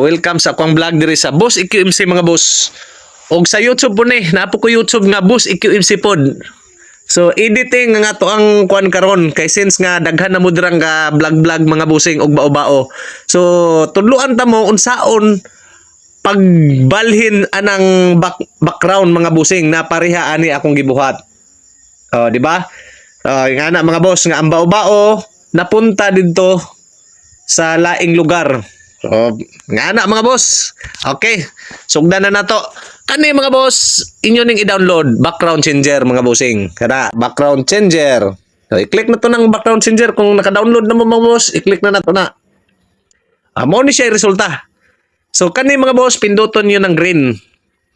welcome sa akong vlog diri sa Boss EQMC mga boss. Og sa YouTube po ni, napo ko YouTube nga Boss EQMC pod. So editing nga to ang kuan karon kay since nga daghan na mo dirang ka vlog mga busing og bao-bao. So tudluan ta mo unsaon pagbalhin anang background mga busing na pareha ani akong gibuhat. Oh, di ba? Nga na mga boss nga ang bao-bao napunta didto sa laing lugar. So, nga na mga boss. Okay. Sugdan na nato. Kani mga boss, inyo ning i-download background changer mga bossing. Kada background changer. So, i-click na to ng background changer kung naka-download na mo mga boss, i-click na nato na. Mo ni siya resulta. So kani mga boss, pinduton niyo ng green.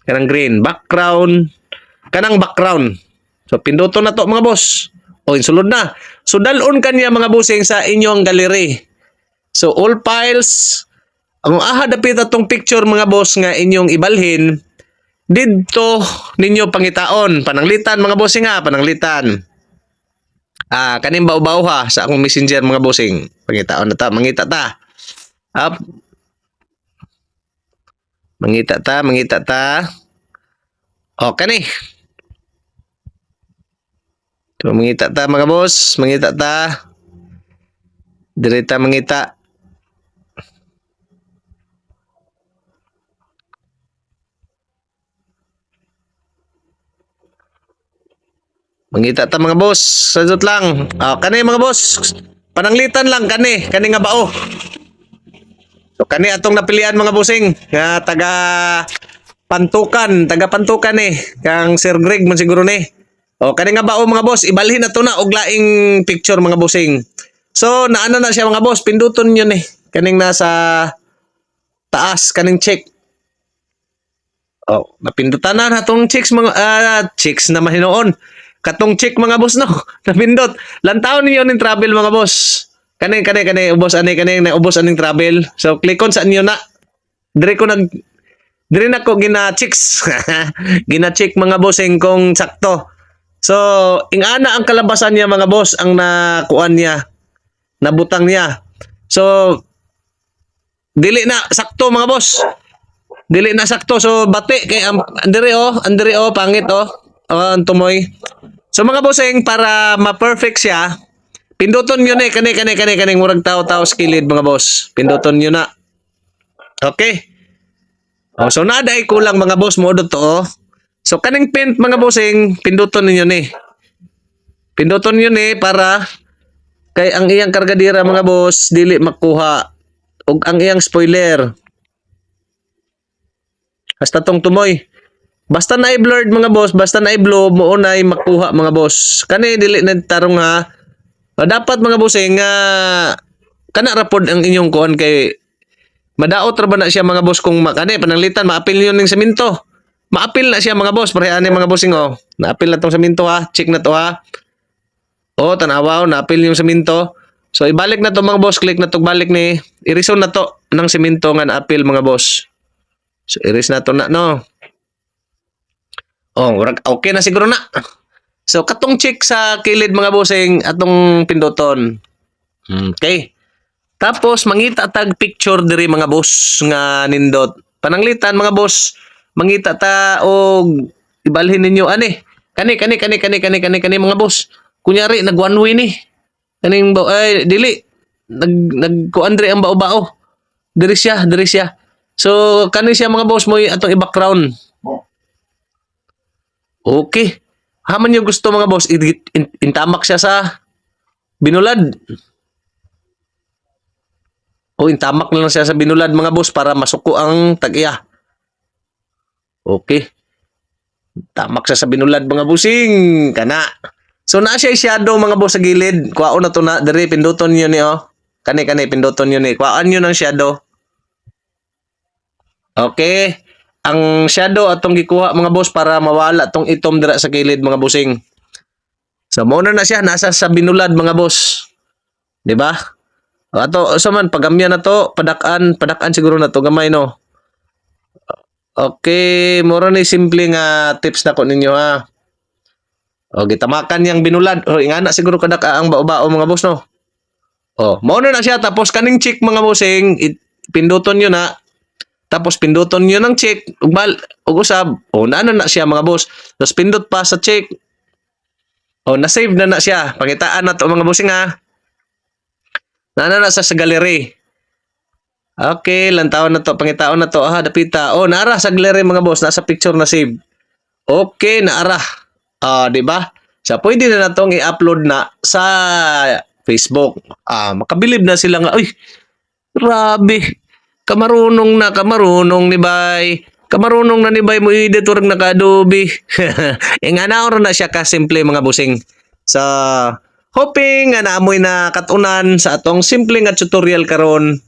Kanang green background, kanang background. So pinduton na to mga boss. O insulod na. So dalon kaniya mga bossing sa inyong gallery. So all files, ang aha dapit atong picture mga boss nga inyong ibalhin didto ninyo pangitaon, pananglitan mga bossing ha, pananglitan. Kaning baw-baw ha sa akong messenger mga bossing. Pangitaon na ta, mangita ta. Up. Mangita ta. O kani. So mangita ta mga boss, mangita ta. Direta mangita. Mangita ta mga boss, sadot lang. Kani mga boss, pananglitan lang kani nga bao. So kani atong napilian mga bossing, nga taga pantukan kang Sir Greg man siguro ni. Kani nga bao mga boss, ibalhin na to na og laing picture mga bossing. So naana na siya mga boss, pinduton niyo ni. Kaning nasa taas kaning check. Napindutan na natong chicks mga chicks na mahinoon. Katong check mga boss no. Napindot. Lantawon niyo ning travel mga boss. Kani ubos ani na ubos aning travel. So click on sa inyo na. Dire na ko gina-checks. Gina-check mga bossing kung sakto. So ingana ang kalabasan niya mga boss ang nakuan niya. Nabutang niya. So dili na sakto mga boss. Dili na sakto. So bati kay andre pangit ang tumoy. So mga bossing, para ma-perfect siya, pinduton nyo na kaning murag tao-tao skilid mga boss. Pinduton nyo na. Okay. So naday kulang mga boss mo to. So kaning paint mga bossing, pinduton niyo ni. Pinduton nyo ni para kay ang iyang kargadira mga boss dili makuha og ang iyang spoiler. Hasta tong tumoy. Basta na i-blurred mga boss, basta na i-blow mo unay makuha mga boss. Kani dili na tarong ha. Dapat mga bossing nga kana rapod ang inyong kuan kay madaot ra ba na siya mga boss kung kani pananglitan maapil niyo ning semento. Maapil na siya mga boss, pareha ani mga bossing Naapil na tong semento ha. Check na to ha. Tanawa naapil yung semento. So ibalik na to mga boss, click na to balik ni. I-resume na to ng semento nga naapil mga boss. So iris na to na no. Okay na siguro na. So katong check sa kilid mga bossing atong pinduton. Okay. Tapos mangita tag picture diri mga boss nga nindot. Pananglitan mga boss, mangita ta og ibalhin ninyo ani. Kani mga boss. Kunyari nag one way ni. Kaning dili nagkuan diri ang bao-bao. Diri siya. So kani siya mga boss mo atong i-background. Okay. Haman nyo gusto mga boss, intamak siya sa binulad. Intamak na lang siya sa binulad mga boss para masuko ang tag-iya. Okay. Tamak siya sa binulad mga bossing. Kana. So naa siya shadow mga boss sa gilid. Kuwaon na to na. Dari pinduton nyo ni Kani pinduton nyo ni. Kuwaan nyo ng shadow. Okay. Ang shadow atong gikuha mga boss para mawala tong itom dira sa kilid mga bossing. So mo na siya nasa sa binulad mga boss. Di ba? So man pagamya na to, padakan siguro na to gamay no. Okay, moro ni simple nga tips na ko ninyo ha. Gitamakan yang binulad. Ingana siguro kadaka ang bao-bao mga boss no. Mao na siya tapos kaning check mga bossing, pinduton nyo na. Tapos pinduton niyo ng check ug usab naano na siya mga boss. Tapos pindot pa sa check. Na-save na siya. Pangitaan na to mga bossing ha. Naano na sa gallery. Okay, lantawan na to, pangitaon na to. Dapita. Naara sa gallery mga boss, nasa picture na save. Okay, naara. Di ba? So pwede na natong i-upload na sa Facebook. Makabilib na sila nga, uy, grabe. Kamarunong ni bay. Kamarunong na ni bay mo edit urang naka-Adobe. Nga naon na siya ka simple mga busing. So, hoping nga naamoy na katunan sa atong simple nga tutorial karon.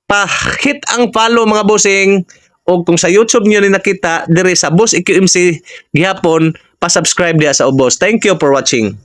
Pa-hit ang follow mga busing. O kung sa YouTube niyo ni nakita dire sa Boss EQMC gihapon, pa-subscribe diha sa Ubos. Thank you for watching.